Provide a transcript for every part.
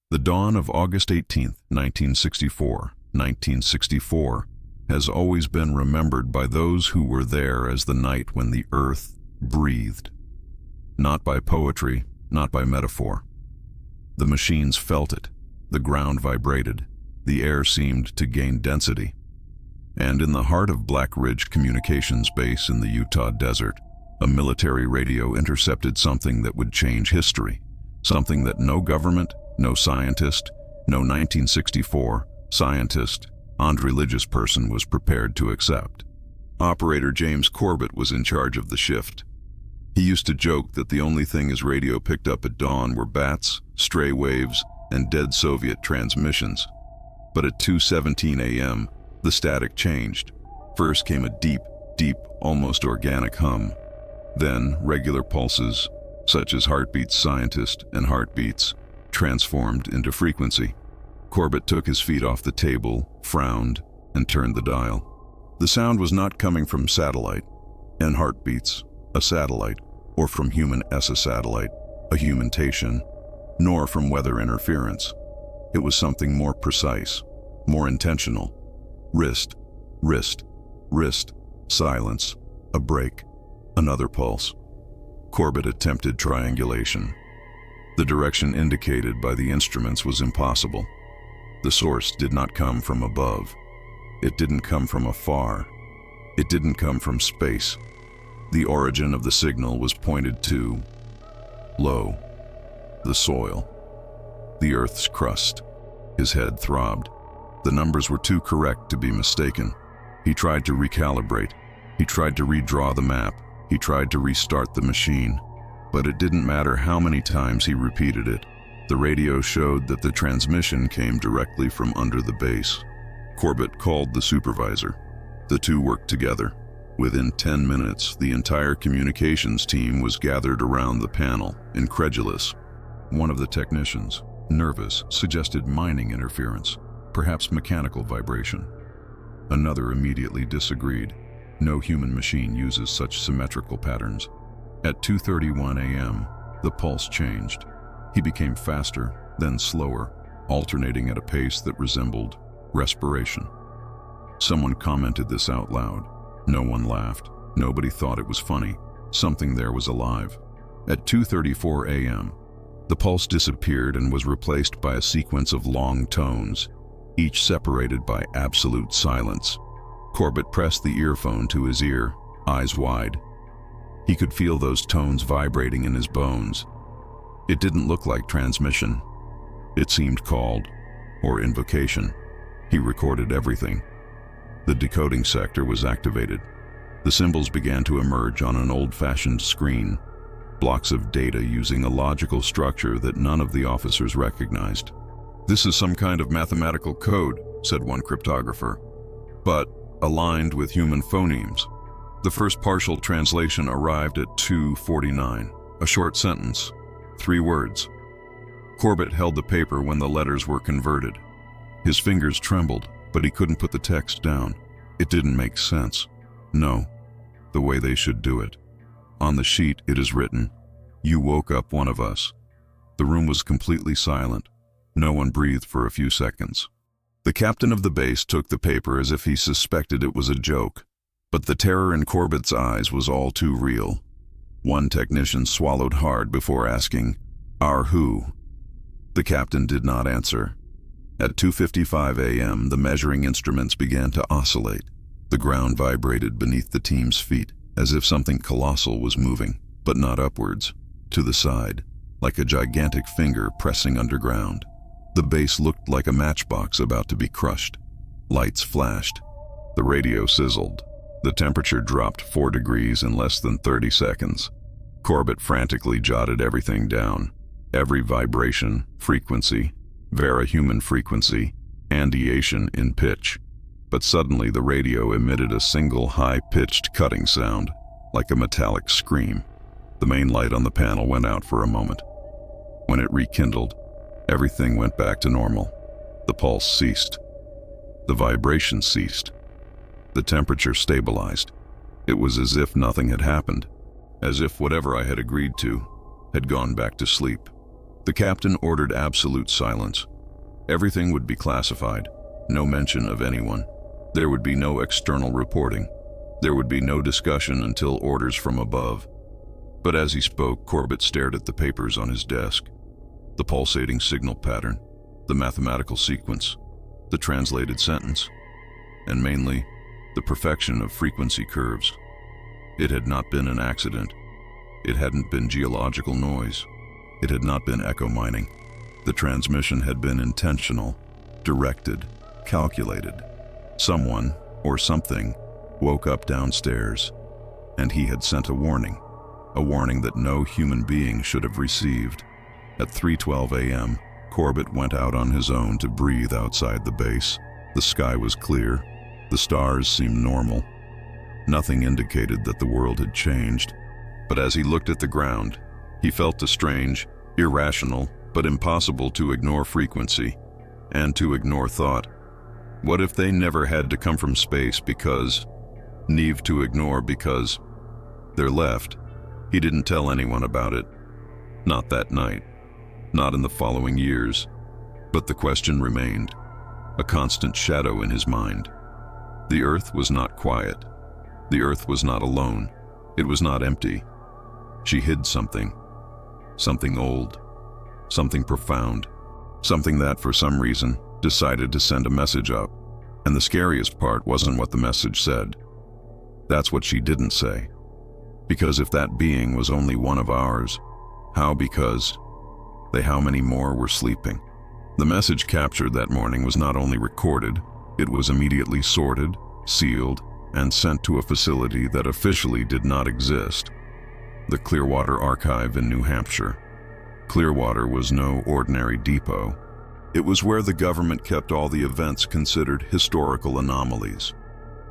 The dawn of August 18, 1964, has always been remembered by those who were there as the night when the earth breathed. Not by poetry, not by metaphor. The machines felt it, the ground vibrated, the air seemed to gain density. And in the heart of Black Ridge Communications Base in the Utah desert, a military radio intercepted something that would change history, something that no government, no scientist, no 1964 scientist and religious person was prepared to accept. Operator James Corbett was in charge of the shift. He used to joke that the only thing his radio picked up at dawn were bats, stray waves, and dead Soviet transmissions. But at 2:17 a.m., the static changed. First came a deep, almost organic hum. Then regular pulses, such as heartbeats scientist and heartbeats, transformed into frequency. Corbett took his feet off the table, frowned, and turned the dial. The sound was not coming from satellite, and heartbeats, a satellite, or from human s a satellite, a humantation, nor from weather interference. It was something more precise, more intentional. Wrist, wrist, wrist, silence, a break, another pulse. Corbett attempted triangulation. The direction indicated by the instruments was impossible. The source did not come from above. It didn't come from afar. It didn't come from space. The origin of the signal was pointed to low, the soil, the Earth's crust. His head throbbed. The numbers were too correct to be mistaken. He tried to recalibrate. He tried to redraw the map. He tried to restart the machine. But it didn't matter how many times he repeated it. The radio showed that the transmission came directly from under the base. Corbett called the supervisor. The two worked together. Within 10 minutes, the entire communications team was gathered around the panel, incredulous. One of the technicians, nervous, suggested mining interference, perhaps mechanical vibration. Another immediately disagreed. No human machine uses such symmetrical patterns. At 2:31 a.m., the pulse changed. He became faster, then slower, alternating at a pace that resembled respiration. Someone commented this out loud. No one laughed. Nobody thought it was funny. Something there was alive. At 2:34 a.m., the pulse disappeared and was replaced by a sequence of long tones, each separated by absolute silence. Corbett pressed the earphone to his ear, eyes wide. He could feel those tones vibrating in his bones. It didn't look like transmission. It seemed called, or invocation. He recorded everything. The decoding sector was activated. The symbols began to emerge on an old-fashioned screen, blocks of data using a logical structure that none of the officers recognized. "This is some kind of mathematical code," said one cryptographer, "but aligned with human phonemes." The first partial translation arrived at 2:49, a short sentence, 3 words. Corbett held the paper when the letters were converted. His fingers trembled, but he couldn't put the text down. It didn't make sense. No, the way they should do it. On the sheet it is written, "You woke up one of us." The room was completely silent. No one breathed for a few seconds. The captain of the base took the paper as if he suspected it was a joke. But the terror in Corbett's eyes was all too real. One technician swallowed hard before asking, "Our who?" The captain did not answer. At 2:55 a.m., the measuring instruments began to oscillate. The ground vibrated beneath the team's feet, as if something colossal was moving, but not upwards, to the side, like a gigantic finger pressing underground. The base looked like a matchbox about to be crushed. Lights flashed. The radio sizzled. The temperature dropped 4 degrees in less than 30 seconds. Corbett frantically jotted everything down. Every vibration, frequency, human frequency, andiation in pitch. But suddenly the radio emitted a single high-pitched cutting sound, like a metallic scream. The main light on the panel went out for a moment. When it rekindled, everything went back to normal. The pulse ceased. The vibration ceased. The temperature stabilized. It was as if nothing had happened, as if whatever I had agreed to had gone back to sleep. The captain ordered absolute silence. Everything would be classified, no mention of anyone. There would be no external reporting. There would be no discussion until orders from above. But as he spoke, Corbett stared at the papers on his desk. The pulsating signal pattern, the mathematical sequence, the translated sentence, and mainly, the perfection of frequency curves. It had not been an accident. It hadn't been geological noise. It had not been echo mining. The transmission had been intentional, directed, calculated. Someone, or something, woke up downstairs, and he had sent a warning that no human being should have received. At 3:12 a.m., Corbett went out on his own to breathe outside the base. The sky was clear. The stars seemed normal. Nothing indicated that the world had changed. But as he looked at the ground, he felt a strange, irrational, but impossible to ignore frequency, and to ignore thought. What if they never had to come from space because, Neve to ignore because, they're left? He didn't tell anyone about it. Not that night. Not in the following years. But the question remained, a constant shadow in his mind. The Earth was not quiet. The Earth was not alone. It was not empty. She hid something. Something old. Something profound. Something that, for some reason, decided to send a message up. And the scariest part wasn't what the message said. That's what she didn't say. Because if that being was only one of ours, how many more were sleeping? The message captured that morning was not only recorded, it was immediately sorted, sealed, and sent to a facility that officially did not exist. The Clearwater Archive in New Hampshire. Clearwater was no ordinary depot. It was where the government kept all the events considered historical anomalies.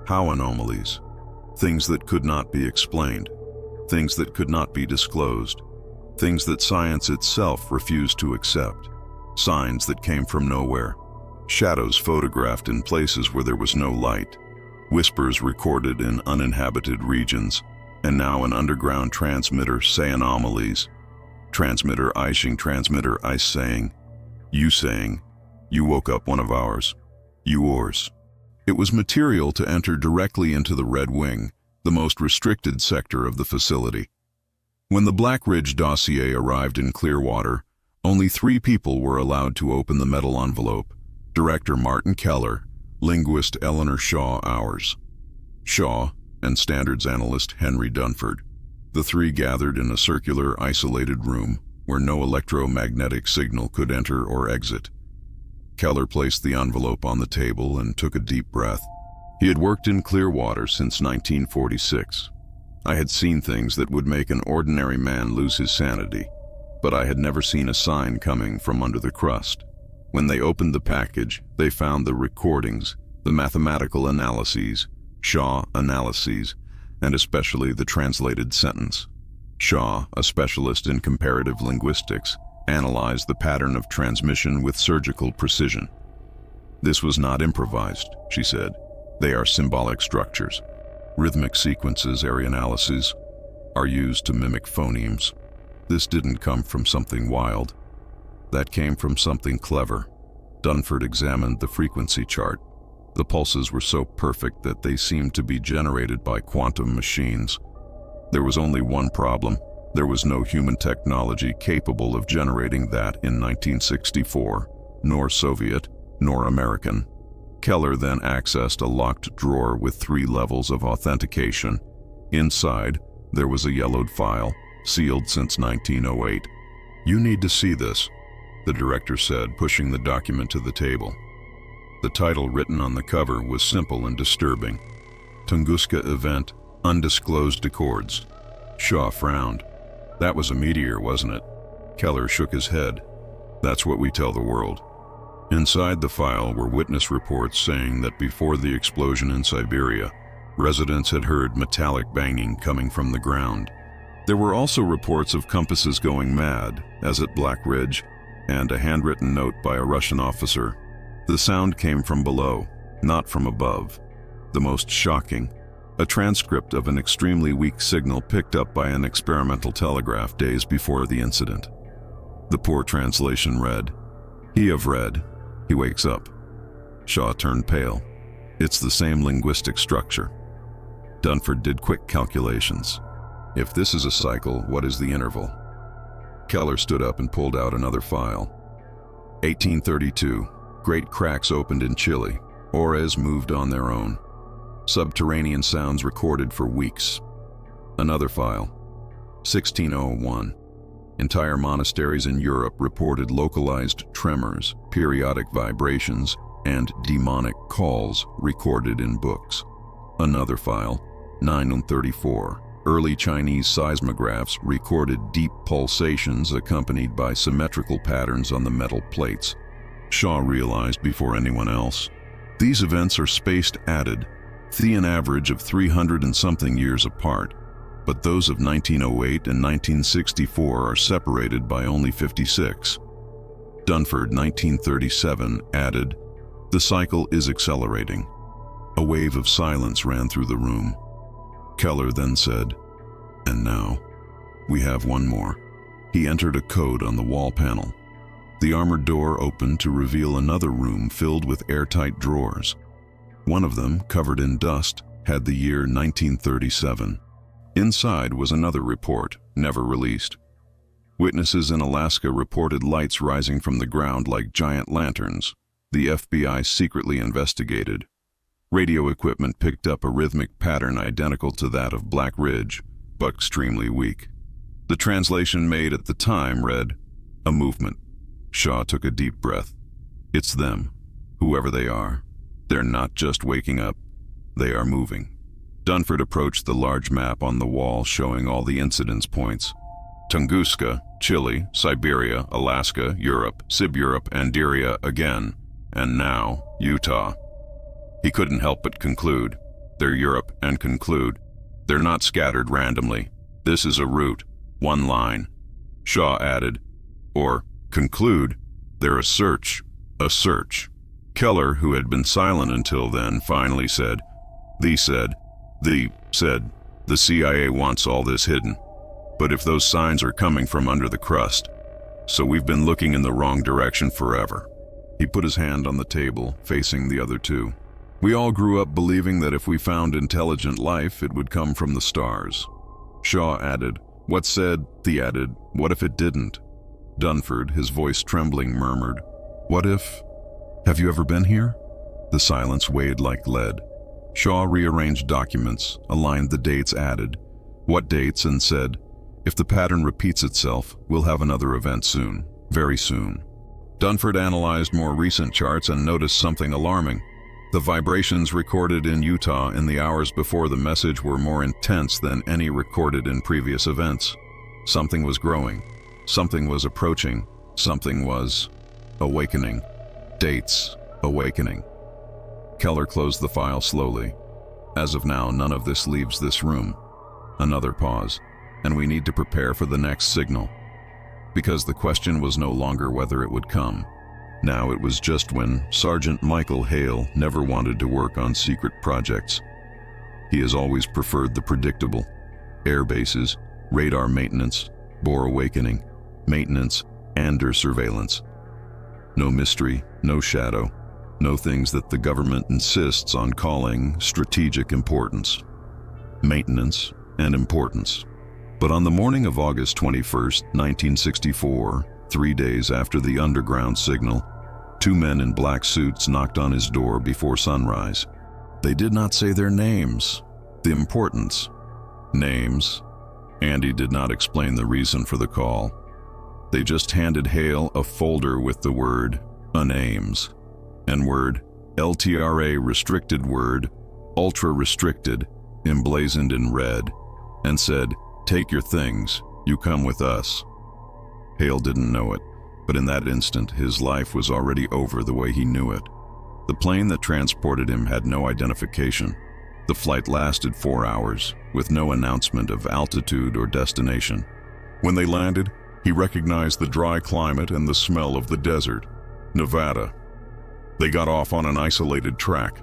How anomalies? Things that could not be explained. Things that could not be disclosed. Things that science itself refused to accept. Signs that came from nowhere. Shadows photographed in places where there was no light. Whispers recorded in uninhabited regions. And now an underground transmitter say anomalies. Transmitter icing, transmitter ice saying, you woke up one of ours. Yours. It was material to enter directly into the Red Wing, the most restricted sector of the facility. When the Black Ridge dossier arrived in Clearwater, only 3 people were allowed to open the metal envelope: Director Martin Keller, linguist Eleanor Shaw Ours, Shaw, and standards analyst Henry Dunford. The 3 gathered in a circular, isolated room where no electromagnetic signal could enter or exit. Keller placed the envelope on the table and took a deep breath. He had worked in Clearwater since 1946. I had seen things that would make an ordinary man lose his sanity, but I had never seen a sign coming from under the crust. When they opened the package, they found the recordings, the mathematical analyses, Shaw analyses, and especially the translated sentence. Shaw, a specialist in comparative linguistics, analyzed the pattern of transmission with surgical precision. This was not improvised, she said. They are symbolic structures. Rhythmic sequences, area analyses, are used to mimic phonemes. This didn't come from something wild. That came from something clever. Dunford examined the frequency chart. The pulses were so perfect that they seemed to be generated by quantum machines. There was only one problem. There was no human technology capable of generating that in 1964, nor Soviet, nor American. Keller then accessed a locked drawer with 3 levels of authentication. Inside, there was a yellowed file, sealed since 1908. "You need to see this," the director said, pushing the document to the table. The title written on the cover was simple and disturbing. Tunguska Event, Undisclosed Accords. Shaw frowned. That was a meteor, wasn't it? Keller shook his head. That's what we tell the world. Inside the file were witness reports saying that before the explosion in Siberia, residents had heard metallic banging coming from the ground. There were also reports of compasses going mad, as at Black Ridge, and a handwritten note by a Russian officer. The sound came from below, not from above. The most shocking, a transcript of an extremely weak signal picked up by an experimental telegraph days before the incident. The poor translation read, "He have read." He wakes up. Shaw turned pale. It's the same linguistic structure. Dunford did quick calculations. If this is a cycle, what is the interval? Keller stood up and pulled out another file. 1832. Great cracks opened in Chile. Ores moved on their own. Subterranean sounds recorded for weeks. Another file. 1601. Entire monasteries in Europe reported localized tremors, periodic vibrations, and demonic calls recorded in books. Another file. 934. Early Chinese seismographs recorded deep pulsations accompanied by symmetrical patterns on the metal plates. Shaw realized before anyone else. These events are spaced added, an average of 300 and something years apart, but those of 1908 and 1964 are separated by only 56. Dunford, 1937, added, "The cycle is accelerating." A wave of silence ran through the room. Keller then said, "And now, we have one more." He entered a code on the wall panel. The armored door opened to reveal another room filled with airtight drawers. One of them, covered in dust, had the year 1937. Inside was another report, never released. Witnesses in Alaska reported lights rising from the ground like giant lanterns. The FBI secretly investigated. Radio equipment picked up a rhythmic pattern identical to that of Black Ridge, but extremely weak. The translation made at the time read, "A movement." Shaw took a deep breath. It's them, whoever they are. They're not just waking up, they are moving. Dunford approached the large map on the wall showing all the incidence points. Tunguska, Chile, Siberia, Alaska, Europe, Sib-Europe, Andiria again, and now Utah. He couldn't help but conclude. They're Europe, and conclude. They're not scattered randomly. This is a route, one line. Shaw added, or conclude, they're a search. Keller, who had been silent until then, finally said, The CIA wants all this hidden. But if those signs are coming from under the crust, so we've been looking in the wrong direction forever. He put his hand on the table, facing the other two. We all grew up believing that if we found intelligent life, it would come from the stars. Shaw added, what if it didn't? Dunford, his voice trembling, murmured, have you ever been here? The silence weighed like lead. Shaw rearranged documents, aligned the dates added, what dates, and said, if the pattern repeats itself, we'll have another event soon, very soon. Dunford analyzed more recent charts and noticed something alarming. The vibrations recorded in Utah in the hours before the message were more intense than any recorded in previous events. Something was growing. Something was approaching. Something was awakening. Dates, awakening. Keller closed the file slowly. As of now, none of this leaves this room. Another pause, and we need to prepare for the next signal. Because the question was no longer whether it would come. Now it was just when Sergeant Michael Hale never wanted to work on secret projects. He has always preferred the predictable. Air bases, radar maintenance, bore awakening, maintenance, and/or surveillance. No mystery, no shadow, no things that the government insists on calling strategic importance. Maintenance and importance. But on the morning of August 21st, 1964, 3 days after the underground signal, 2 men in black suits knocked on his door before sunrise. They did not say their names, the importance. Names. Andy did not explain the reason for the call. They just handed Hale a folder with the word UNAIMS and word LTRA restricted word ultra restricted emblazoned in red and said, take your things, you come with us. Hale didn't know it, but in that instant his life was already over the way he knew it. The plane that transported him had no identification. The flight lasted 4 hours, with no announcement of altitude or destination. When they landed, he recognized the dry climate and the smell of the desert, Nevada. They got off on an isolated track.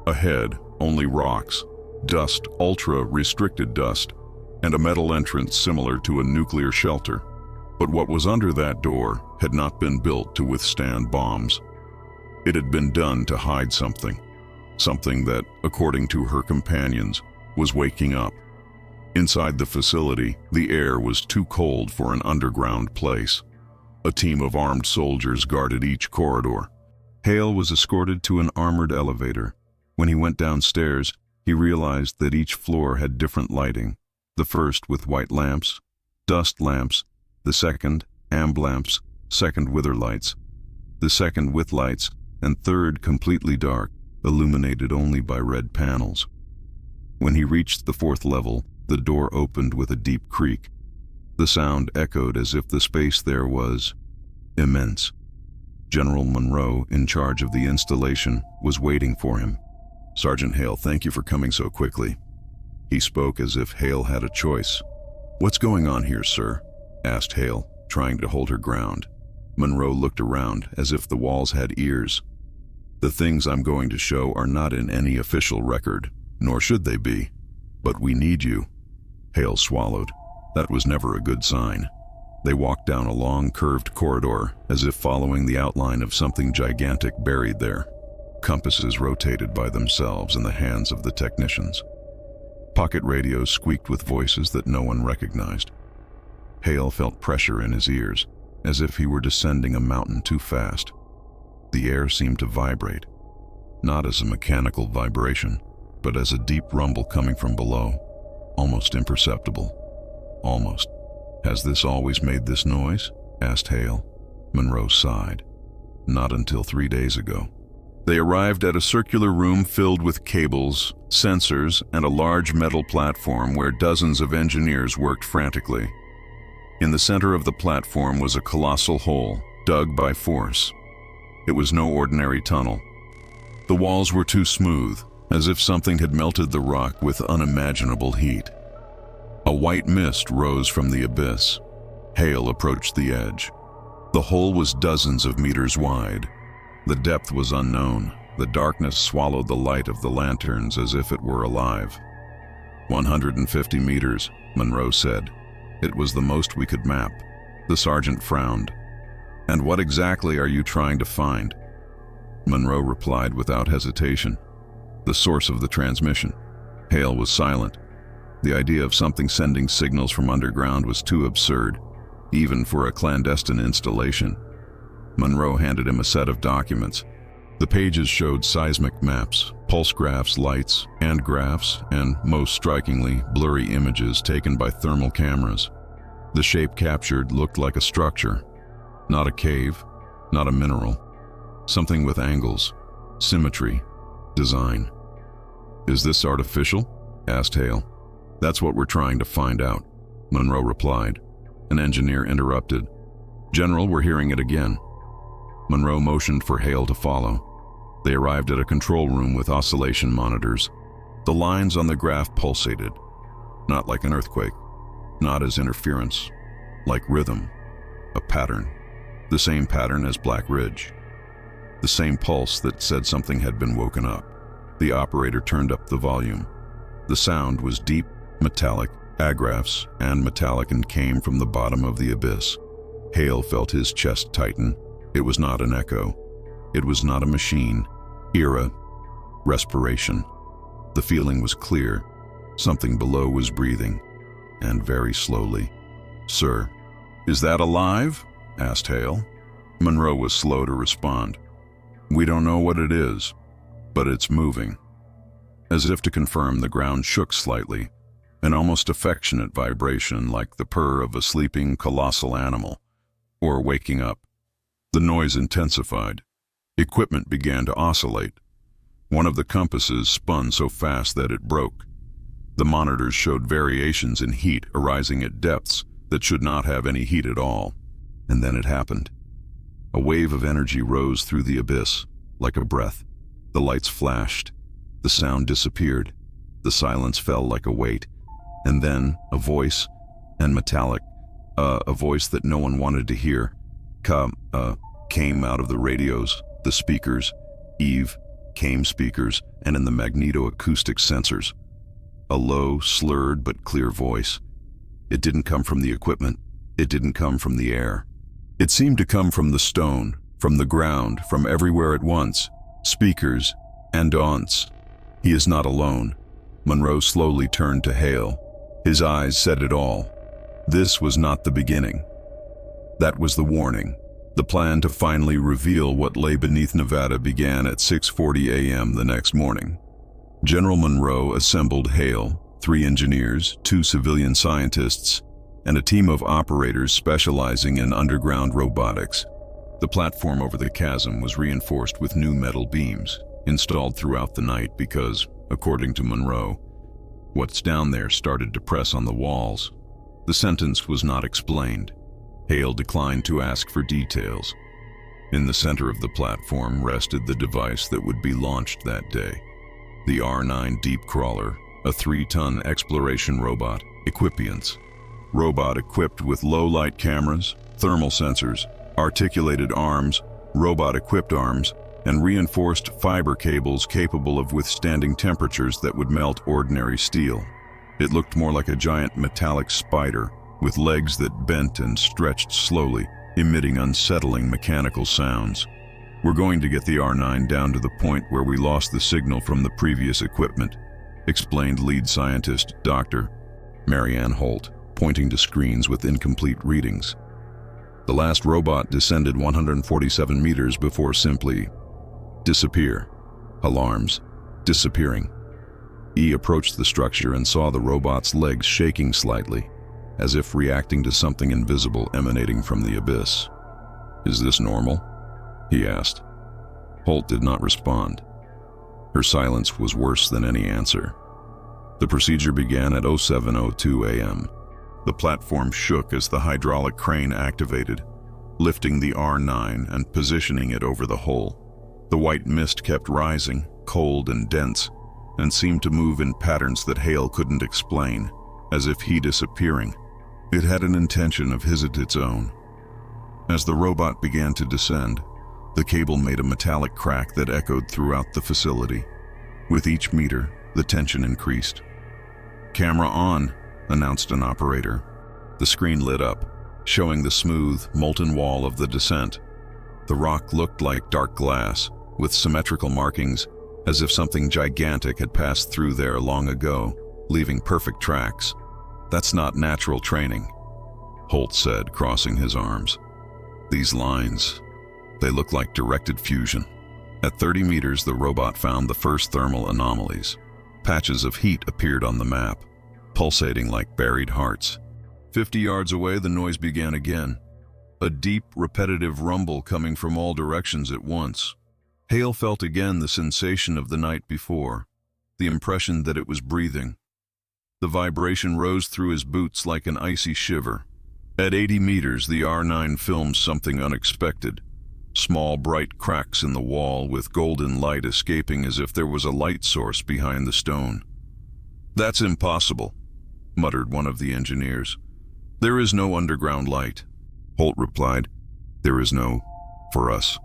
Ahead, only rocks, dust, ultra-restricted dust, and a metal entrance similar to a nuclear shelter. But what was under that door had not been built to withstand bombs. It had been done to hide something that, according to her companions, was waking up. Inside the facility, the air was too cold for an underground place. A team of armed soldiers guarded each corridor. Hale was escorted to an armored elevator. When he went downstairs, he realized that each floor had different lighting. The first with white lamps, dust lamps, the second, amb lamps, second wither lights, the second with lights, and third completely dark, illuminated only by red panels. When he reached the fourth level, the door opened with a deep creak. The sound echoed as if the space there was immense. General Monroe, in charge of the installation, was waiting for him. "Sergeant Hale, thank you for coming so quickly." He spoke as if Hale had a choice. "What's going on here, sir?" asked Hale, trying to hold her ground. Monroe looked around as if the walls had ears. "The things I'm going to show are not in any official record, nor should they be. But we need you." Hale swallowed. That was never a good sign. They walked down a long, curved corridor, as if following the outline of something gigantic buried there. Compasses rotated by themselves in the hands of the technicians. Pocket radios squeaked with voices that no one recognized. Hale felt pressure in his ears, as if he were descending a mountain too fast. The air seemed to vibrate, not as a mechanical vibration, but as a deep rumble coming from below, almost imperceptible. Almost. "Has this always made this noise?" asked Hale. Monroe sighed. "Not until 3 days ago." They arrived at a circular room filled with cables, sensors, and a large metal platform where dozens of engineers worked frantically. In the center of the platform was a colossal hole, dug by force. It was no ordinary tunnel. The walls were too smooth, as if something had melted the rock with unimaginable heat. A white mist rose from the abyss. Hale approached the edge. The hole was dozens of meters wide. The depth was unknown. The darkness swallowed the light of the lanterns as if it were alive. 150 meters, Monroe said. It was the most we could map. The sergeant frowned. "And what exactly are you trying to find?" Monroe replied without hesitation. "The source of the transmission." Hale was silent. The idea of something sending signals from underground was too absurd, even for a clandestine installation. Monroe handed him a set of documents. The pages showed seismic maps, pulse graphs, lights, and graphs, and, most strikingly, blurry images taken by thermal cameras. The shape captured looked like a structure. Not a cave, not a mineral. Something with angles, symmetry, design. "Is this artificial?" asked Hale. "That's what we're trying to find out," Monroe replied. An engineer interrupted. "General, we're hearing it again." Monroe motioned for Hale to follow. They arrived at a control room with oscillation monitors. The lines on the graph pulsated, not like an earthquake, not as interference, like rhythm, a pattern, the same pattern as Black Ridge, the same pulse that said something had been woken up. The operator turned up the volume. The sound was deep, metallic, agraphs, and metallic, and came from the bottom of the abyss. Hale felt his chest tighten. It was not an echo. It was not a machine. Era. Respiration. The feeling was clear. Something below was breathing, and very slowly. "Sir, is that alive?" asked Hale. Monroe was slow to respond. "We don't know what it is, but it's moving." As if to confirm, the ground shook slightly, an almost affectionate vibration like the purr of a sleeping colossal animal, or waking up. The noise intensified. Equipment began to oscillate. One of the compasses spun so fast that it broke. The monitors showed variations in heat arising at depths that should not have any heat at all. And then it happened. A wave of energy rose through the abyss, like a breath. The lights flashed. The sound disappeared. The silence fell like a weight. And then a voice, and metallic, a voice that no one wanted to hear, came out of the radios, the speakers, Eve, came speakers, and in the magneto-acoustic sensors. A low, slurred but clear voice. It didn't come from the equipment. It didn't come from the air. It seemed to come from the stone, from the ground, from everywhere at once. Speakers and aunts. He is not alone. Monroe slowly turned to Hale. His eyes said it all. This was not the beginning. That was the warning. The plan to finally reveal what lay beneath Nevada began at 6:40 a.m. the next morning. General Monroe assembled Hale, 3 engineers, 2 civilian scientists, and a team of operators specializing in underground robotics. The platform over the chasm was reinforced with new metal beams, installed throughout the night because, according to Monroe, what's down there started to press on the walls. The sentence was not explained. Hale declined to ask for details. In the center of the platform rested the device that would be launched that day. The R9 Deep Crawler, a 3-ton exploration robot, Equipience. Robot equipped with low-light cameras, thermal sensors, articulated arms, robot-equipped arms, and reinforced fiber cables capable of withstanding temperatures that would melt ordinary steel. It looked more like a giant metallic spider, with legs that bent and stretched slowly, emitting unsettling mechanical sounds. "We're going to get the R9 down to the point where we lost the signal from the previous equipment," explained lead scientist Dr. Marianne Holt, pointing to screens with incomplete readings. The last robot descended 147 meters before simply disappear. Alarms. Disappearing. E approached the structure and saw the robot's legs shaking slightly, as if reacting to something invisible emanating from the abyss. "Is this normal?" he asked. Holt did not respond. Her silence was worse than any answer. The procedure began at 07:02 a.m. The platform shook as the hydraulic crane activated, lifting the R9 and positioning it over the hole. The white mist kept rising, cold and dense, and seemed to move in patterns that Hale couldn't explain, as if he disappearing. It had an intention of its own. As the robot began to descend, the cable made a metallic crack that echoed throughout the facility. With each meter, the tension increased. "Camera on," announced an operator. The screen lit up, showing the smooth, molten wall of the descent. The rock looked like dark glass, with symmetrical markings, as if something gigantic had passed through there long ago, leaving perfect tracks. "That's not natural training," Holt said, crossing his arms. "These lines, they look like directed fusion." At 30 meters, the robot found the first thermal anomalies. Patches of heat appeared on the map, pulsating like buried hearts. 50 yards away, the noise began again. A deep, repetitive rumble coming from all directions at once. Hale felt again the sensation of the night before, the impression that it was breathing. The vibration rose through his boots like an icy shiver. At 80 meters, the R9 filmed something unexpected. Small, bright cracks in the wall with golden light escaping as if there was a light source behind the stone. "That's impossible," muttered one of the engineers. "There is no underground light." Holt replied, "There is no, for us."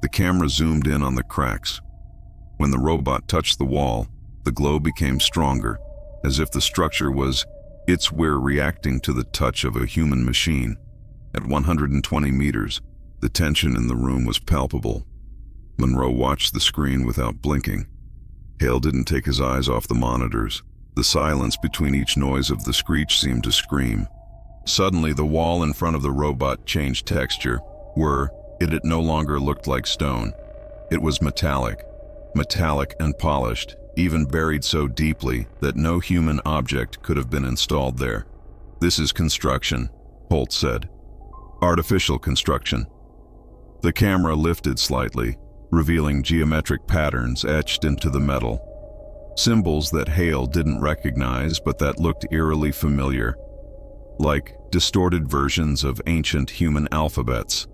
The camera zoomed in on the cracks. When the robot touched the wall, the glow became stronger, as if the structure was, we're reacting to the touch of a human machine. At 120 meters, the tension in the room was palpable. Monroe watched the screen without blinking. Hale didn't take his eyes off the monitors. The silence between each noise of the screech seemed to scream. Suddenly, the wall in front of the robot changed texture. It no longer looked like stone. It was metallic and polished, even buried so deeply that no human object could have been installed there. "This is construction," Holt said. "Artificial construction." The camera lifted slightly, revealing geometric patterns etched into the metal. Symbols that Hale didn't recognize but that looked eerily familiar, like distorted versions of ancient human alphabets.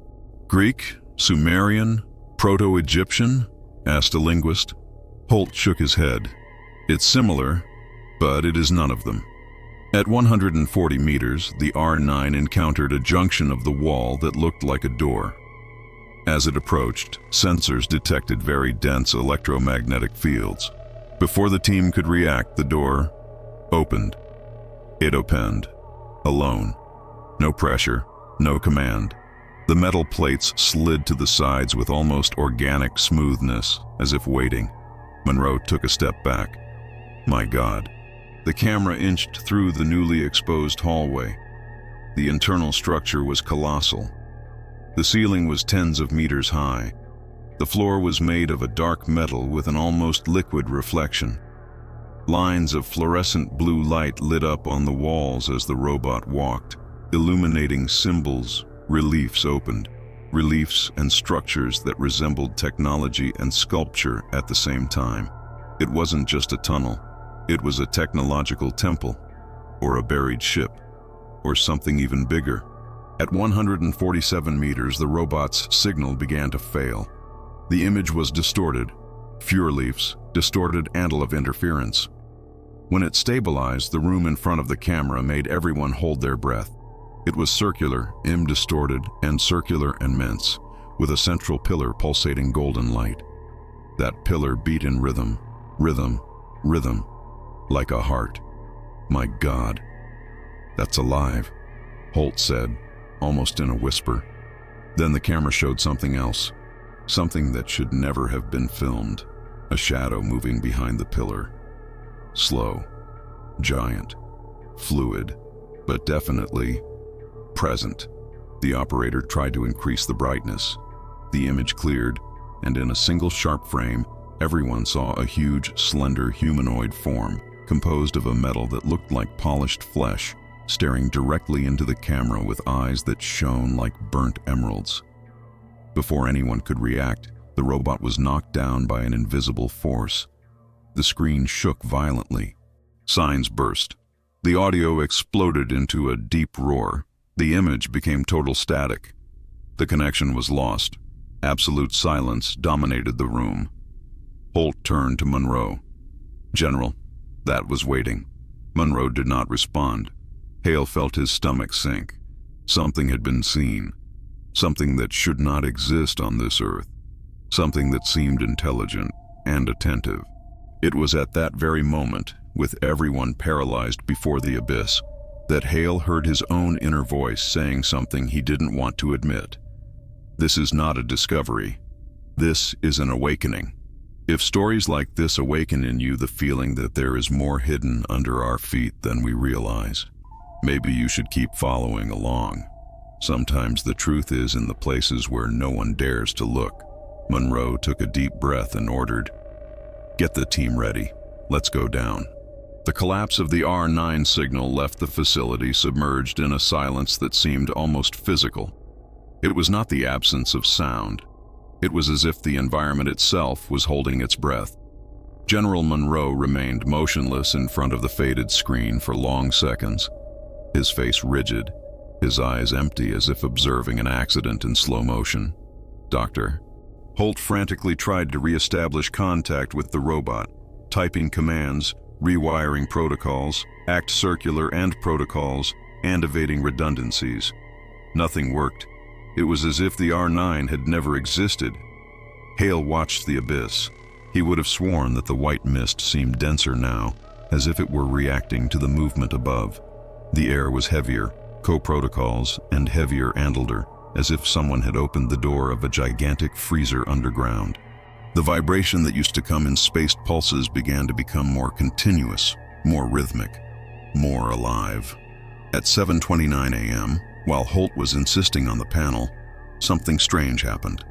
"Greek? Sumerian? Proto-Egyptian?" asked a linguist. Holt shook his head. "It's similar, but it is none of them." At 140 meters, the R9 encountered a junction of the wall that looked like a door. As it approached, sensors detected very dense electromagnetic fields. Before the team could react, the door opened. It opened, alone. No pressure, no command. The metal plates slid to the sides with almost organic smoothness, as if waiting. Monroe took a step back. My God. The camera inched through the newly exposed hallway. The internal structure was colossal. The ceiling was tens of meters high. The floor was made of a dark metal with an almost liquid reflection. Lines of fluorescent blue light lit up on the walls as the robot walked, illuminating symbols. Reliefs opened, reliefs and structures that resembled technology and sculpture at the same time. It wasn't just a tunnel. It was a technological temple, or a buried ship, or something even bigger. At 147 meters, the robot's signal began to fail. The image was distorted, Furleaf's distorted angle of interference. When it stabilized, the room in front of the camera made everyone hold their breath. It was circular, distorted, and circular and immense, with a central pillar pulsating golden light. That pillar beat in rhythm, rhythm, rhythm, like a heart. My God, that's alive, Holt said, almost in a whisper. Then the camera showed something else, something that should never have been filmed, a shadow moving behind the pillar. Slow, giant, fluid, but definitely present. The operator tried to increase the brightness. The image cleared, and in a single sharp frame, everyone saw a huge, slender humanoid form, composed of a metal that looked like polished flesh, staring directly into the camera with eyes that shone like burnt emeralds. Before anyone could react, the robot was knocked down by an invisible force. The screen shook violently. Signs burst. The audio exploded into a deep roar. The image became total static. The connection was lost. Absolute silence dominated the room. Holt turned to Monroe. General, that was waiting. Monroe did not respond. Hale felt his stomach sink. Something had been seen. Something that should not exist on this earth. Something that seemed intelligent and attentive. It was at that very moment, with everyone paralyzed before the abyss, that Hale heard his own inner voice saying something he didn't want to admit. This is not a discovery. This is an awakening. If stories like this awaken in you the feeling that there is more hidden under our feet than we realize, maybe you should keep following along. Sometimes the truth is in the places where no one dares to look. Monroe took a deep breath and ordered, "Get the team ready. Let's go down." The collapse of the R9 signal left the facility submerged in a silence that seemed almost physical. It was not the absence of sound. It was as if the environment itself was holding its breath. General Monroe remained motionless in front of the faded screen for long seconds, his face rigid, his eyes empty as if observing an accident in slow motion. "Doctor." Holt frantically tried to re-establish contact with the robot, typing commands, rewiring protocols, act circular and protocols, and evading redundancies. Nothing worked. It was as if the R9 had never existed. Hale watched the abyss. He would have sworn that the white mist seemed denser now, as if it were reacting to the movement above. The air was heavier, co-protocols, and heavier and older, as if someone had opened the door of a gigantic freezer underground. The vibration that used to come in spaced pulses began to become more continuous, more rhythmic, more alive. At 7:29 a.m., while Holt was insisting on the panel, something strange happened.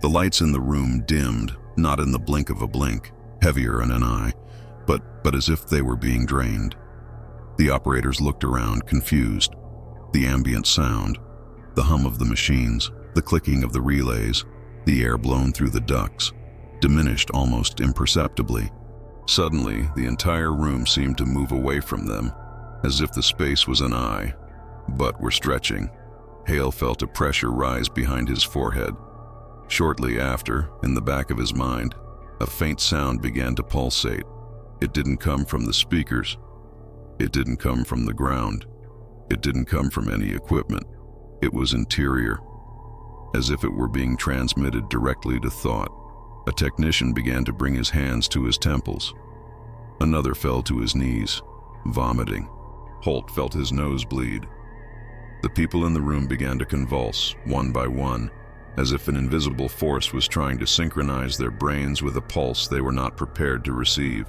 The lights in the room dimmed, not in the blink of a blink, heavier in an eye, but as if they were being drained. The operators looked around, confused. The ambient sound, the hum of the machines, the clicking of the relays, the air blown through the ducts, diminished almost imperceptibly. Suddenly, the entire room seemed to move away from them, as if the space was an eye, but were stretching. Hale felt a pressure rise behind his forehead. Shortly after, in the back of his mind, a faint sound began to pulsate. It didn't come from the speakers. It didn't come from the ground. It didn't come from any equipment. It was interior, as if it were being transmitted directly to thought. A technician began to bring his hands to his temples. Another fell to his knees, vomiting. Holt felt his nose bleed. The people in the room began to convulse, one by one, as if an invisible force was trying to synchronize their brains with a pulse they were not prepared to receive.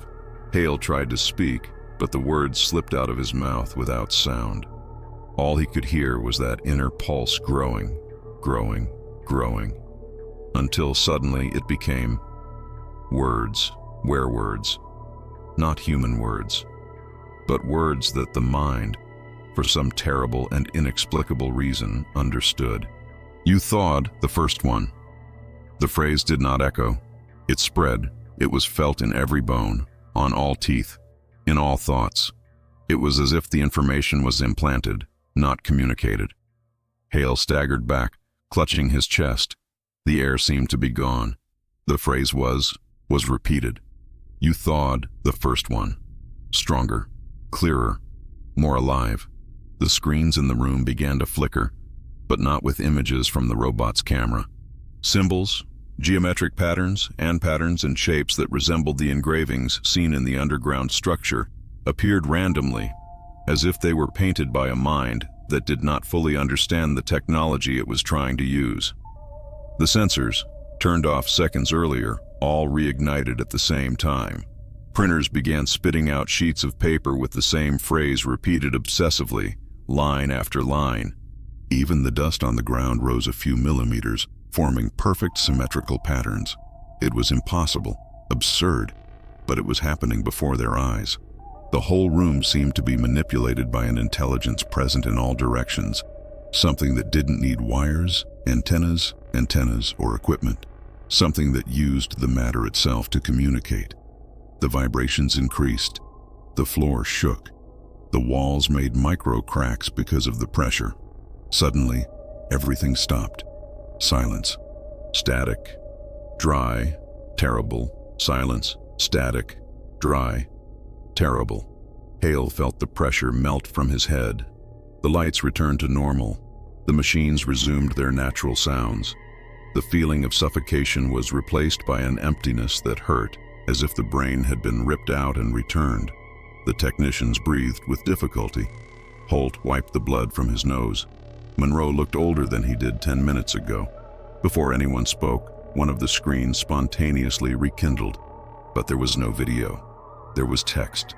Hale tried to speak, but the words slipped out of his mouth without sound. All he could hear was that inner pulse growing, growing, growing, until suddenly it became words, were-words, not human words, but words that the mind, for some terrible and inexplicable reason, understood. "You thawed," the first one. The phrase did not echo. It spread. It was felt in every bone, on all teeth, in all thoughts. It was as if the information was implanted, not communicated. Hale staggered back, clutching his chest. The air seemed to be gone. The phrase was repeated. "You thawed," the first one. Stronger, clearer, more alive. The screens in the room began to flicker, but not with images from the robot's camera. Symbols, geometric patterns, and patterns and shapes that resembled the engravings seen in the underground structure appeared randomly, as if they were painted by a mind that did not fully understand the technology it was trying to use. The sensors, turned off seconds earlier, all reignited at the same time. Printers began spitting out sheets of paper with the same phrase repeated obsessively, line after line. Even the dust on the ground rose a few millimeters, forming perfect symmetrical patterns. It was impossible, absurd, but it was happening before their eyes. The whole room seemed to be manipulated by an intelligence present in all directions, something that didn't need wires, antennas, or equipment, something that used the matter itself to communicate. The vibrations increased. The floor shook. The walls made micro cracks because of the pressure. Suddenly, everything stopped. Silence. Static. Dry. Terrible. Silence. Static. Dry. Terrible. Hale felt the pressure melt from his head. The lights returned to normal. The machines resumed their natural sounds. The feeling of suffocation was replaced by an emptiness that hurt, as if the brain had been ripped out and returned. The technicians breathed with difficulty. Holt wiped the blood from his nose. Monroe looked older than he did 10 minutes ago. Before anyone spoke, one of the screens spontaneously rekindled. But there was no video. There was text,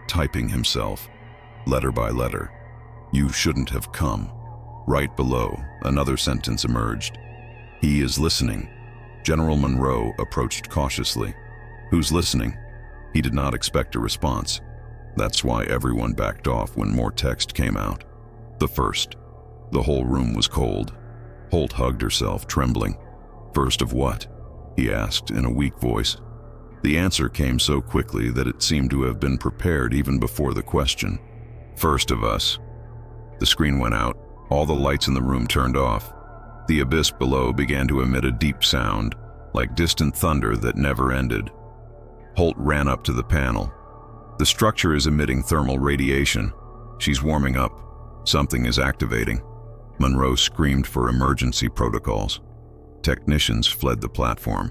typing himself, letter by letter. "You shouldn't have come." Right below, another sentence emerged. "He is listening." General Monroe approached cautiously. "Who's listening?" He did not expect a response. That's why everyone backed off when more text came out. The first. The whole room was cold. Holt hugged herself, trembling. "First of what?" he asked in a weak voice. The answer came so quickly that it seemed to have been prepared even before the question. "First of us." The screen went out. All the lights in the room turned off. The abyss below began to emit a deep sound, like distant thunder that never ended. Holt ran up to the panel. "The structure is emitting thermal radiation. She's warming up. Something is activating." Monroe screamed for emergency protocols. Technicians fled the platform.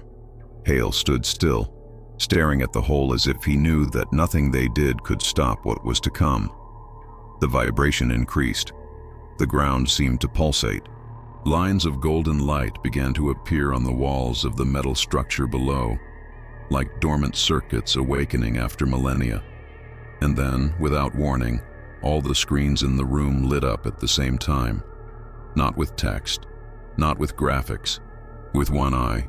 Hale stood still, staring at the hole as if he knew that nothing they did could stop what was to come. The vibration increased. The ground seemed to pulsate. Lines of golden light began to appear on the walls of the metal structure below, like dormant circuits awakening after millennia. And then, without warning, all the screens in the room lit up at the same time. Not with text, not with graphics, with one eye,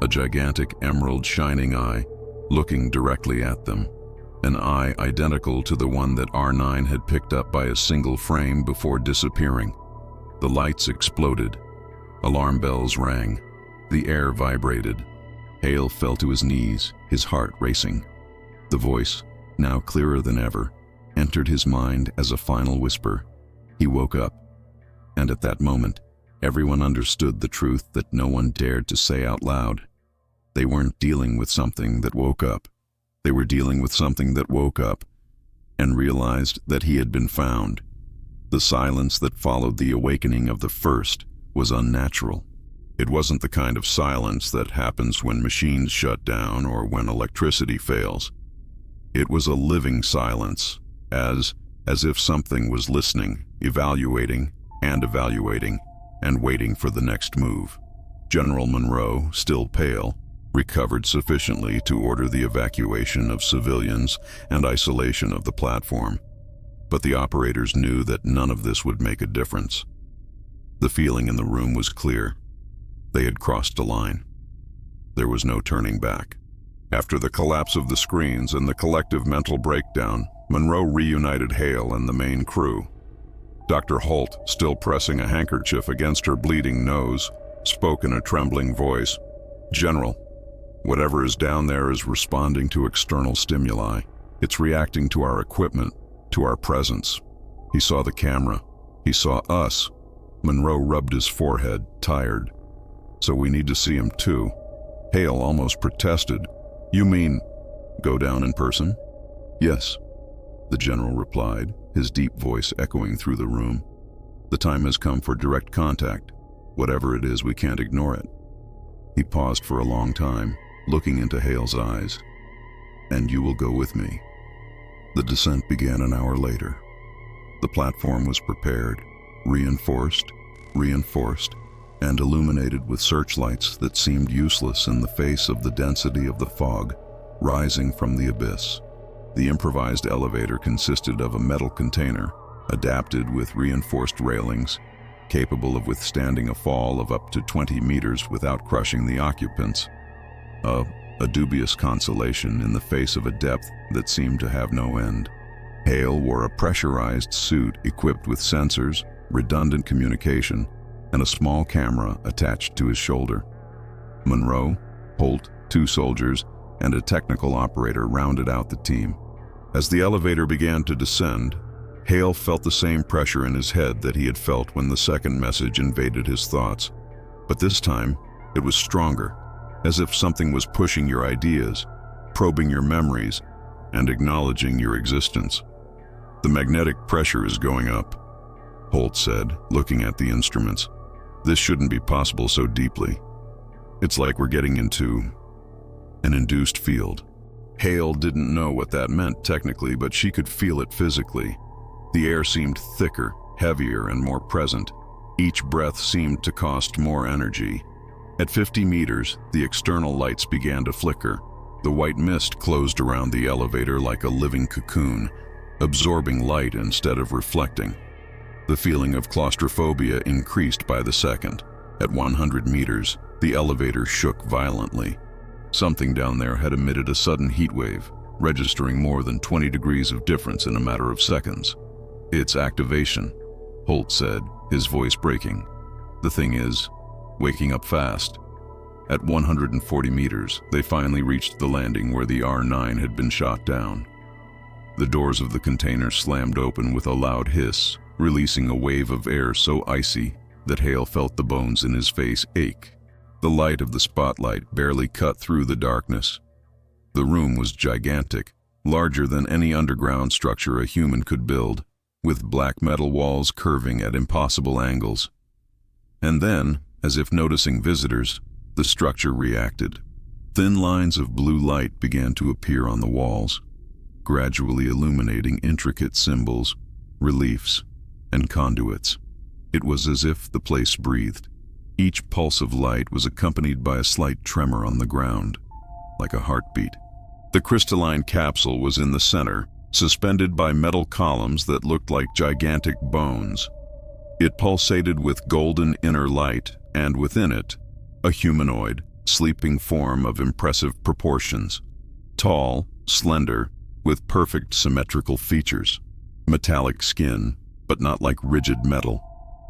a gigantic emerald shining eye, looking directly at them. An eye identical to the one that R9 had picked up by a single frame before disappearing. The lights exploded. Alarm bells rang. The air vibrated. Hale fell to his knees, his heart racing. The voice, now clearer than ever, entered his mind as a final whisper. He woke up. And at that moment, everyone understood the truth that no one dared to say out loud. They weren't dealing with something that woke up. They were dealing with something that woke up and realized that he had been found. The silence that followed the awakening of the first was unnatural. It wasn't the kind of silence that happens when machines shut down or when electricity fails. It was a living silence, as if something was listening, evaluating, and evaluating, and waiting for the next move. General Monroe, still pale, recovered sufficiently to order the evacuation of civilians and isolation of the platform. But the operators knew that none of this would make a difference. The feeling in the room was clear. They had crossed a line. There was no turning back. After the collapse of the screens and the collective mental breakdown, Monroe reunited Hale and the main crew. Dr. Holt, still pressing a handkerchief against her bleeding nose, spoke in a trembling voice. "General, whatever is down there is responding to external stimuli. It's reacting to our equipment, to our presence." He saw the camera. He saw us. Monroe rubbed his forehead, tired. "So we need to see him too." Hale almost protested. "You mean, go down in person?" "Yes," the general replied, his deep voice echoing through the room. "The time has come for direct contact. Whatever it is, we can't ignore it." He paused for a long time, looking into Hale's eyes. "And you will go with me." The descent began an hour later. The platform was prepared, reinforced, and illuminated with searchlights that seemed useless in the face of the density of the fog rising from the abyss. The improvised elevator consisted of a metal container, adapted with reinforced railings, capable of withstanding a fall of up to 20 meters without crushing the occupants. A dubious consolation in the face of a depth that seemed to have no end. Hale wore a pressurized suit equipped with sensors, redundant communication, and a small camera attached to his shoulder. Monroe, Holt, 2 soldiers, and a technical operator rounded out the team. As the elevator began to descend, Hale felt the same pressure in his head that he had felt when the second message invaded his thoughts. But this time, it was stronger, as if something was pushing your ideas, probing your memories, and acknowledging your existence. "The magnetic pressure is going up," Holt said, looking at the instruments. "This shouldn't be possible so deeply. It's like we're getting into an induced field." Hale didn't know what that meant technically, but she could feel it physically. The air seemed thicker, heavier, and more present. Each breath seemed to cost more energy. At 50 meters, the external lights began to flicker. The white mist closed around the elevator like a living cocoon, absorbing light instead of reflecting. The feeling of claustrophobia increased by the second. At 100 meters, the elevator shook violently. Something down there had emitted a sudden heat wave, registering more than 20 degrees of difference in a matter of seconds. "It's activation," Holt said, his voice breaking. "The thing is, waking up fast." At 140 meters, they finally reached the landing where the R-9 had been shot down. The doors of the container slammed open with a loud hiss, releasing a wave of air so icy that Hale felt the bones in his face ache. The light of the spotlight barely cut through the darkness. The room was gigantic, larger than any underground structure a human could build, with black metal walls curving at impossible angles. And then, as if noticing visitors, the structure reacted. Thin lines of blue light began to appear on the walls, gradually illuminating intricate symbols, reliefs, and conduits. It was as if the place breathed. Each pulse of light was accompanied by a slight tremor on the ground, like a heartbeat. The crystalline capsule was in the center, suspended by metal columns that looked like gigantic bones. It pulsated with golden inner light, and within it, a humanoid, sleeping form of impressive proportions. Tall, slender, with perfect symmetrical features. Metallic skin, but not like rigid metal.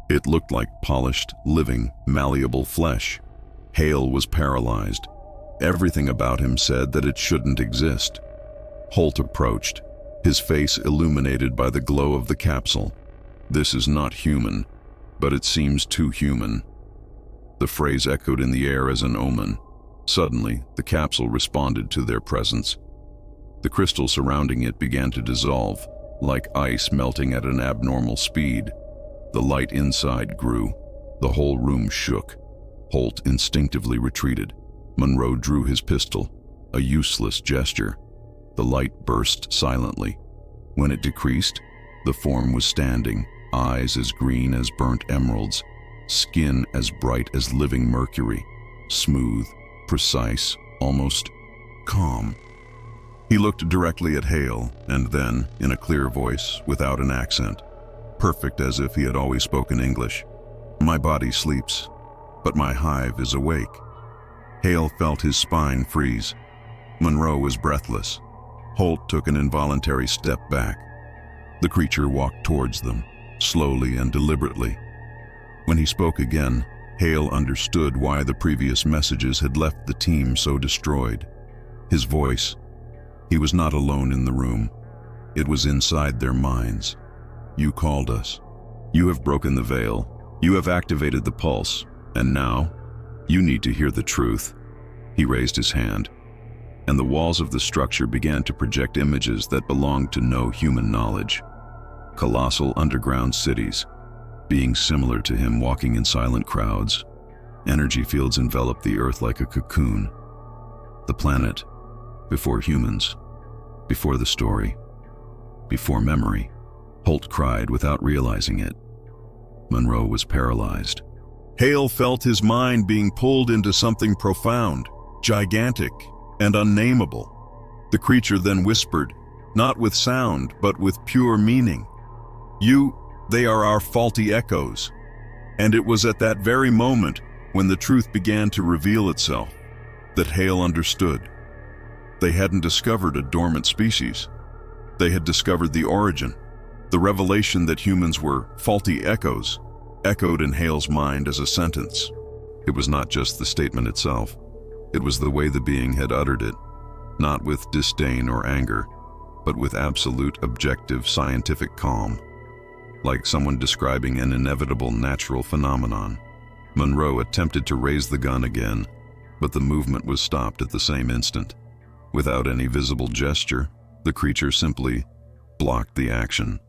It looked like polished, living, malleable flesh. Hale was paralyzed. Everything about him said that it shouldn't exist. Holt approached, his face illuminated by the glow of the capsule. "This is not human, but it seems too human." The phrase echoed in the air as an omen. Suddenly, the capsule responded to their presence. The crystal surrounding it began to dissolve, like ice melting at an abnormal speed. The light inside grew. The whole room shook. Holt instinctively retreated. Monroe drew his pistol, a useless gesture. The light burst silently. When it decreased, the form was standing, eyes as green as burnt emeralds, skin as bright as living mercury, smooth, precise, almost calm. He looked directly at Hale, and then, in a clear voice, without an accent, perfect as if he had always spoken English, "My body sleeps, but my hive is awake." Hale felt his spine freeze. Monroe was breathless. Holt took an involuntary step back. The creature walked towards them, slowly and deliberately. When he spoke again, Hale understood why the previous messages had left the team so destroyed. His voice. He was not alone in the room. It was inside their minds. "You called us. You have broken the veil. You have activated the pulse. And now, you need to hear the truth." He raised his hand, and the walls of the structure began to project images that belonged to no human knowledge. Colossal underground cities, beings similar to him walking in silent crowds. Energy fields enveloped the earth like a cocoon. The planet, before humans, before the story, before memory. Holt cried without realizing it. Monroe was paralyzed. Hale felt his mind being pulled into something profound, gigantic, and unnameable. The creature then whispered, not with sound, but with pure meaning. They are our faulty echoes." And it was at that very moment, when the truth began to reveal itself, that Hale understood. They hadn't discovered a dormant species. They had discovered the origin. The revelation that humans were faulty echoes echoed in Hale's mind as a sentence. It was not just the statement itself. It was the way the being had uttered it, not with disdain or anger, but with absolute objective scientific calm, like someone describing an inevitable natural phenomenon. Monroe attempted to raise the gun again, but the movement was stopped at the same instant. Without any visible gesture, the creature simply blocked the action.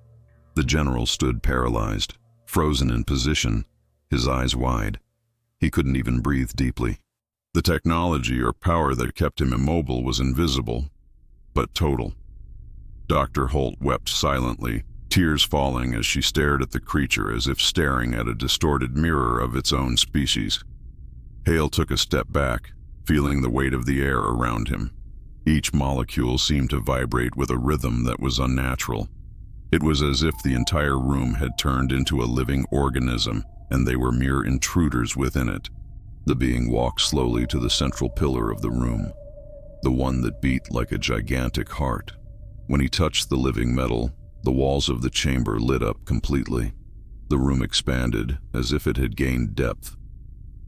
The general stood paralyzed, frozen in position, his eyes wide. He couldn't even breathe deeply. The technology or power that kept him immobile was invisible, but total. Dr. Holt wept silently, tears falling as she stared at the creature as if staring at a distorted mirror of its own species. Hale took a step back, feeling the weight of the air around him. Each molecule seemed to vibrate with a rhythm that was unnatural. It was as if the entire room had turned into a living organism, and they were mere intruders within it. The being walked slowly to the central pillar of the room, the one that beat like a gigantic heart. When he touched the living metal, the walls of the chamber lit up completely. The room expanded as if it had gained depth.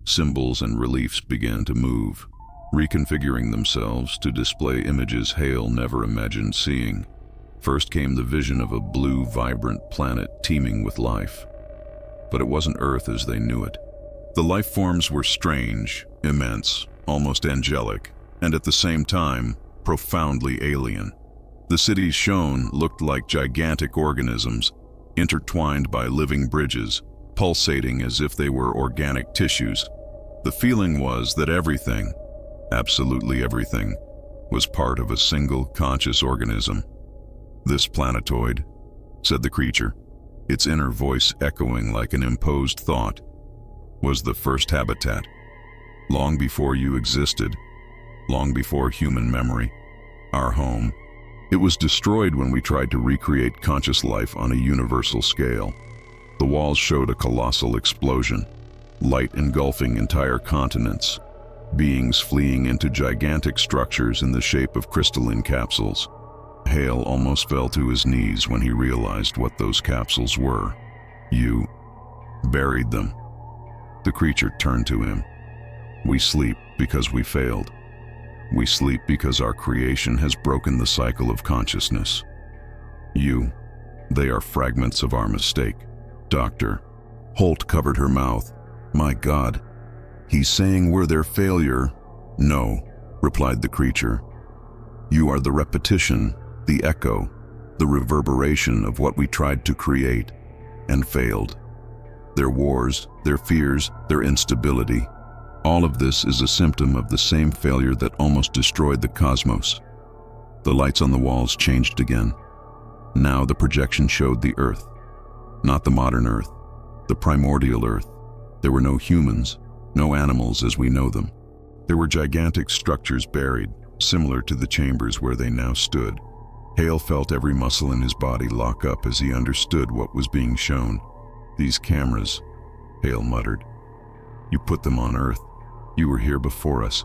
Symbols and reliefs began to move, reconfiguring themselves to display images Hale never imagined seeing. First came the vision of a blue, vibrant planet teeming with life. But it wasn't Earth as they knew it. The life forms were strange, immense, almost angelic, and at the same time, profoundly alien. The cities shown looked like gigantic organisms, intertwined by living bridges, pulsating as if they were organic tissues. The feeling was that everything, absolutely everything, was part of a single conscious organism. "This planetoid," said the creature, its inner voice echoing like an imposed thought, "was the first habitat. Long before you existed, long before human memory, our home. It was destroyed when we tried to recreate conscious life on a universal scale. The walls showed a colossal explosion, light engulfing entire continents, beings fleeing into gigantic structures in the shape of crystalline capsules. Hale almost fell to his knees when he realized what those capsules were. "You buried them." The creature turned to him. "We sleep because we failed. We sleep because our creation has broken the cycle of consciousness. They are fragments of our mistake, Doctor." Holt covered her mouth. "My God, he's saying we're their failure." "No," replied the creature. "You are the repetition, the echo, the reverberation of what we tried to create and failed. Their wars, their fears, their instability, all of this is a symptom of the same failure that almost destroyed the cosmos." The lights on the walls changed again. Now the projection showed the Earth. Not the modern Earth, the primordial Earth. There were no humans, no animals as we know them. There were gigantic structures buried, similar to the chambers where they now stood. Hale felt every muscle in his body lock up as he understood what was being shown. "These cameras," Hale muttered. "You put them on Earth. You were here before us."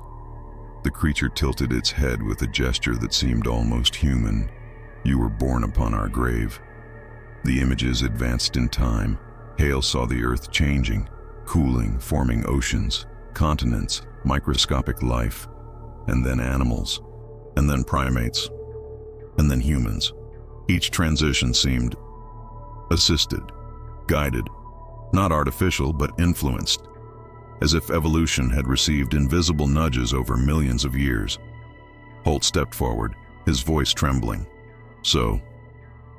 The creature tilted its head with a gesture that seemed almost human. "You were born upon our grave." The images advanced in time. Hale saw the Earth changing, cooling, forming oceans, continents, microscopic life, and then animals, and then primates, and then humans. Each transition seemed assisted, guided, not artificial but influenced, as if evolution had received invisible nudges over millions of years. Holt stepped forward, his voice trembling. "So,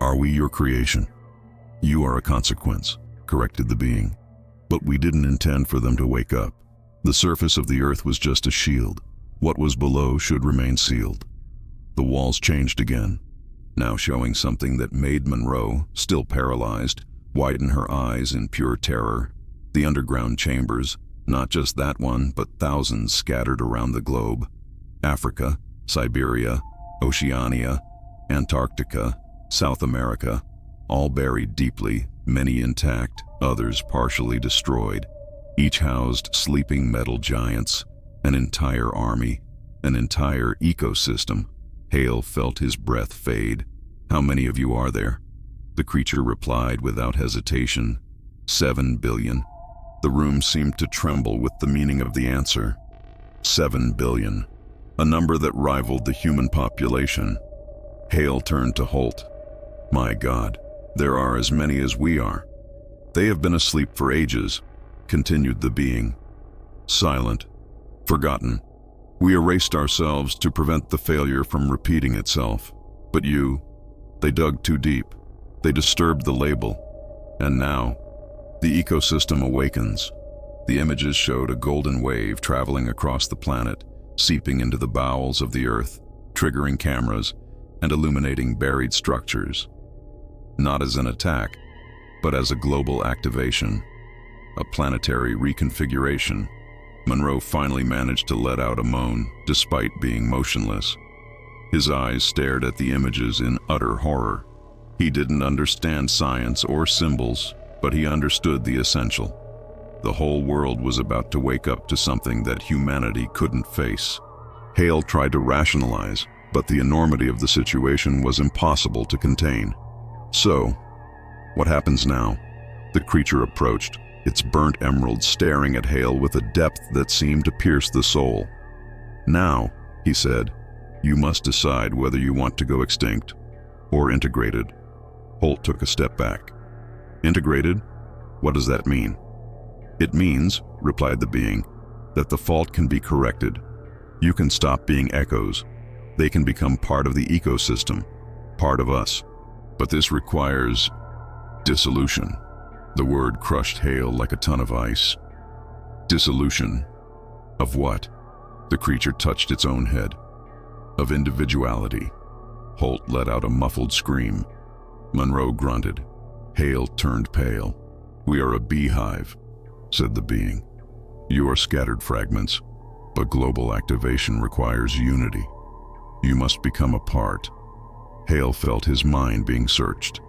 are we your creation?" "You are a consequence," corrected the being. "But we didn't intend for them to wake up. The surface of the Earth was just a shield. What was below should remain sealed." The walls changed again, now showing something that made Monroe, still paralyzed, widen her eyes in pure terror. The underground chambers, not just that one, but thousands scattered around the globe. Africa, Siberia, Oceania, Antarctica, South America, all buried deeply, many intact, others partially destroyed. Each housed sleeping metal giants, an entire army, an entire ecosystem. Hale felt his breath fade. "How many of you are there?" The creature replied without hesitation. 7 billion. The room seemed to tremble with the meaning of the answer. 7 billion. A number that rivaled the human population. Hale turned to Holt. "My God, there are as many as we are." "They have been asleep for ages," continued the being. "Silent, forgotten. We erased ourselves to prevent the failure from repeating itself. But they dug too deep. They disturbed the label. And now, the ecosystem awakens." The images showed a golden wave traveling across the planet, seeping into the bowels of the Earth, triggering cameras, and illuminating buried structures. Not as an attack, but as a global activation, a planetary reconfiguration. Monroe finally managed to let out a moan, despite being motionless. His eyes stared at the images in utter horror. He didn't understand science or symbols, but he understood the essential. The whole world was about to wake up to something that humanity couldn't face. Hale tried to rationalize, but the enormity of the situation was impossible to contain. "So, what happens now?" The creature approached, its burnt emerald staring at Hale with a depth that seemed to pierce the soul. "Now," he said, "you must decide whether you want to go extinct or integrated." Holt took a step back. "Integrated? What does that mean?" "It means," replied the being, "that the fault can be corrected. You can stop being echoes. They can become part of the ecosystem, part of us. But this requires dissolution." The word crushed Hale like a ton of ice. Dissolution. Of what? The creature touched its own head. Of individuality. Holt let out a muffled scream. Monroe grunted. Hale turned pale. "We are a beehive," said the being. "You are scattered fragments, but global activation requires unity. You must become a part." Hale felt his mind being searched.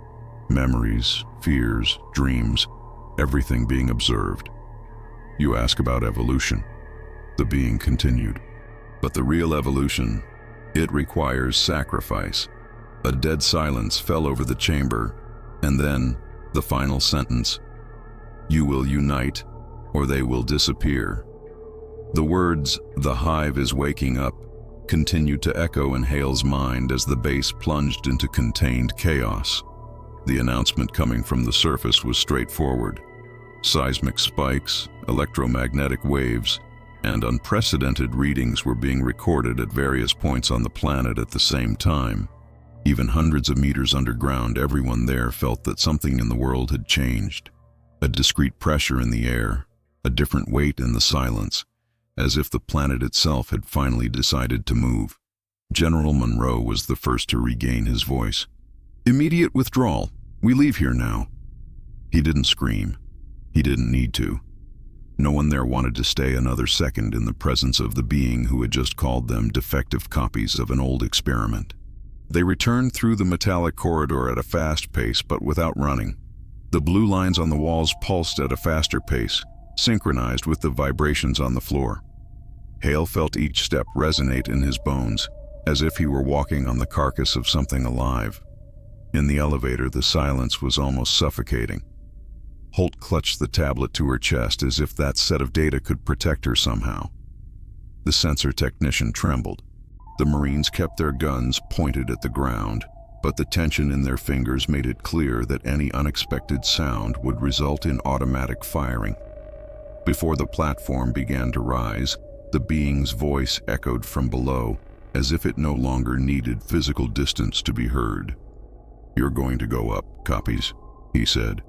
Memories, fears, dreams, everything being observed. "You ask about evolution," the being continued. "But the real evolution, it requires sacrifice." A dead silence fell over the chamber, and then the final sentence. "You will unite, or they will disappear." The words, "the hive is waking up," continued to echo in Hale's mind as the base plunged into contained chaos. The announcement coming from the surface was straightforward. Seismic spikes, electromagnetic waves, and unprecedented readings were being recorded at various points on the planet at the same time. Even hundreds of meters underground, everyone there felt that something in the world had changed. A discrete pressure in the air, a different weight in the silence, as if the planet itself had finally decided to move. General Monroe was the first to regain his voice. "Immediate withdrawal. We leave here now." He didn't scream. He didn't need to. No one there wanted to stay another second in the presence of the being who had just called them defective copies of an old experiment. They returned through the metallic corridor at a fast pace, but without running. The blue lines on the walls pulsed at a faster pace, synchronized with the vibrations on the floor. Hale felt each step resonate in his bones, as if he were walking on the carcass of something alive. In the elevator, the silence was almost suffocating. Holt clutched the tablet to her chest as if that set of data could protect her somehow. The sensor technician trembled. The Marines kept their guns pointed at the ground, but the tension in their fingers made it clear that any unexpected sound would result in automatic firing. Before the platform began to rise, the being's voice echoed from below, as if it no longer needed physical distance to be heard. "You're going to go up, copies," he said.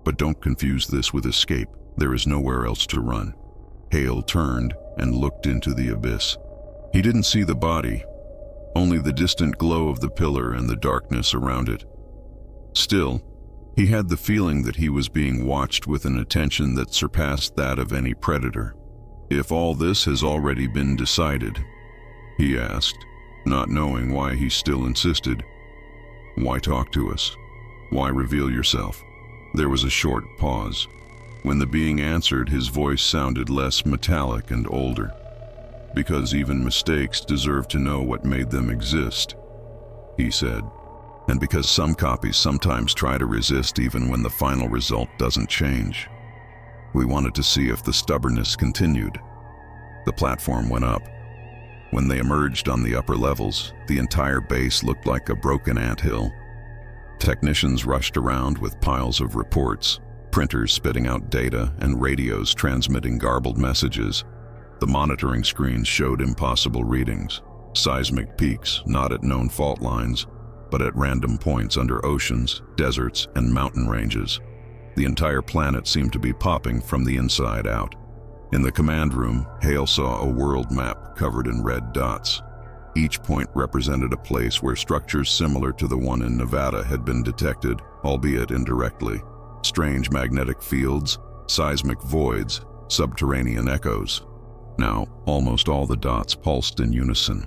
"But don't confuse this with escape. There is nowhere else to run." Hale turned and looked into the abyss. He didn't see the body, only the distant glow of the pillar and the darkness around it. Still, he had the feeling that he was being watched with an attention that surpassed that of any predator. "If all this has already been decided," he asked, not knowing why he still insisted, "why talk to us? Why reveal yourself?" There was a short pause. When the being answered, his voice sounded less metallic and older. "Because even mistakes deserve to know what made them exist," he said. "And because some copies sometimes try to resist even when the final result doesn't change." We wanted to see if the stubbornness continued. The platform went up. When they emerged on the upper levels, the entire base looked like a broken anthill. Technicians rushed around with piles of reports, printers spitting out data and radios transmitting garbled messages. The monitoring screens showed impossible readings, seismic peaks not at known fault lines, but at random points under oceans, deserts, and mountain ranges. The entire planet seemed to be popping from the inside out. In the command room, Hale saw a world map covered in red dots. Each point represented a place where structures similar to the one in Nevada had been detected, albeit indirectly. Strange magnetic fields, seismic voids, subterranean echoes. Now, almost all the dots pulsed in unison.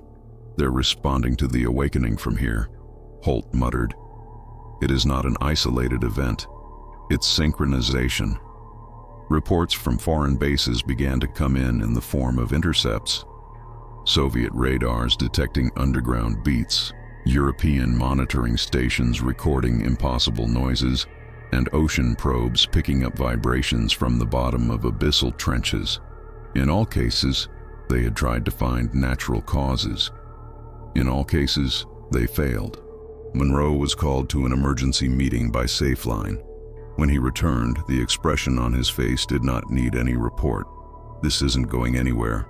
"They're responding to the awakening from here," Holt muttered. "It is not an isolated event. It's synchronization." Reports from foreign bases began to come in the form of intercepts. Soviet radars detecting underground beats, European monitoring stations recording impossible noises, and ocean probes picking up vibrations from the bottom of abyssal trenches. In all cases, they had tried to find natural causes. In all cases, they failed. Monroe was called to an emergency meeting by Safeline. When he returned, the expression on his face did not need any report. "This isn't going anywhere,"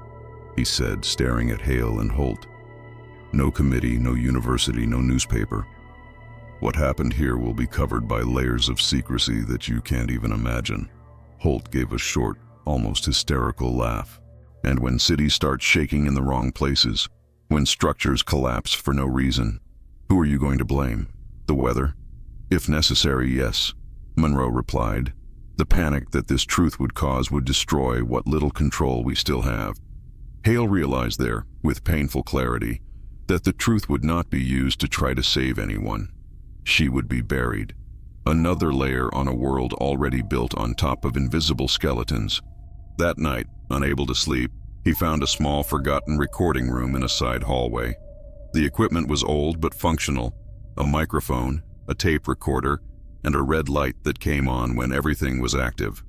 he said, staring at Hale and Holt. "No committee, no university, no newspaper. What happened here will be covered by layers of secrecy that you can't even imagine." Holt gave a short, almost hysterical laugh. "And when cities start shaking in the wrong places, when structures collapse for no reason, who are you going to blame? The weather?" "If necessary, yes," Monroe replied. "The panic that this truth would cause would destroy what little control we still have." Hale realized there, with painful clarity, that the truth would not be used to try to save anyone. She would be buried. Another layer on a world already built on top of invisible skeletons. That night, unable to sleep, he found a small forgotten recording room in a side hallway. The equipment was old but functional: a microphone, a tape recorder, and a red light that came on when everything was active.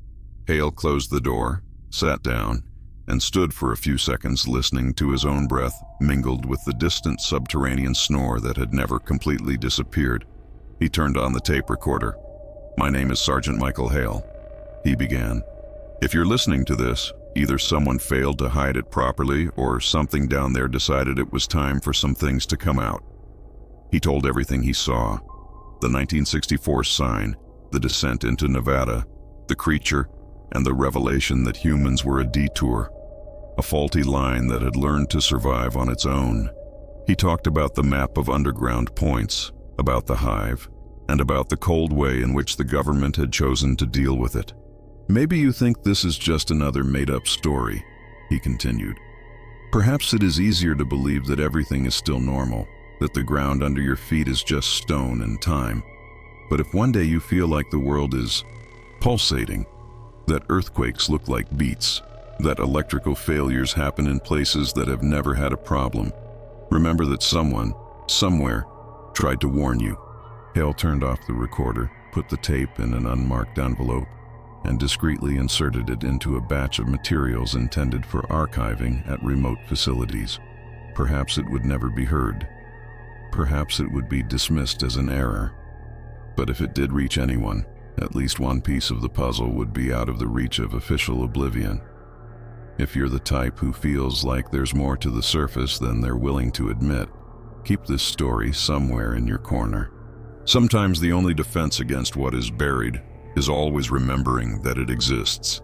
Hale closed the door, sat down, and stood for a few seconds listening to his own breath mingled with the distant subterranean snore that had never completely disappeared. He turned on the tape recorder. "My name is Sergeant Michael Hale," he began. "If you're listening to this, either someone failed to hide it properly or something down there decided it was time for some things to come out." He told everything he saw: the 1964 sign, the descent into Nevada, the creature, and the revelation that humans were a detour, a faulty line that had learned to survive on its own. He talked about the map of underground points, about the hive, and about the cold way in which the government had chosen to deal with it. Maybe you think this is just another made-up story, he continued. Perhaps it is easier to believe that everything is still normal, that the ground under your feet is just stone and time. But if one day you feel like the world is pulsating, that earthquakes look like beats, that electrical failures happen in places that have never had a problem, remember that someone, somewhere, tried to warn you. Hale turned off the recorder, put the tape in an unmarked envelope, and discreetly inserted it into a batch of materials intended for archiving at remote facilities. Perhaps it would never be heard. Perhaps it would be dismissed as an error. But if it did reach anyone, at least one piece of the puzzle would be out of the reach of official oblivion. If you're the type who feels like there's more to the surface than they're willing to admit, keep this story somewhere in your corner. Sometimes the only defense against what is buried is always remembering that it exists.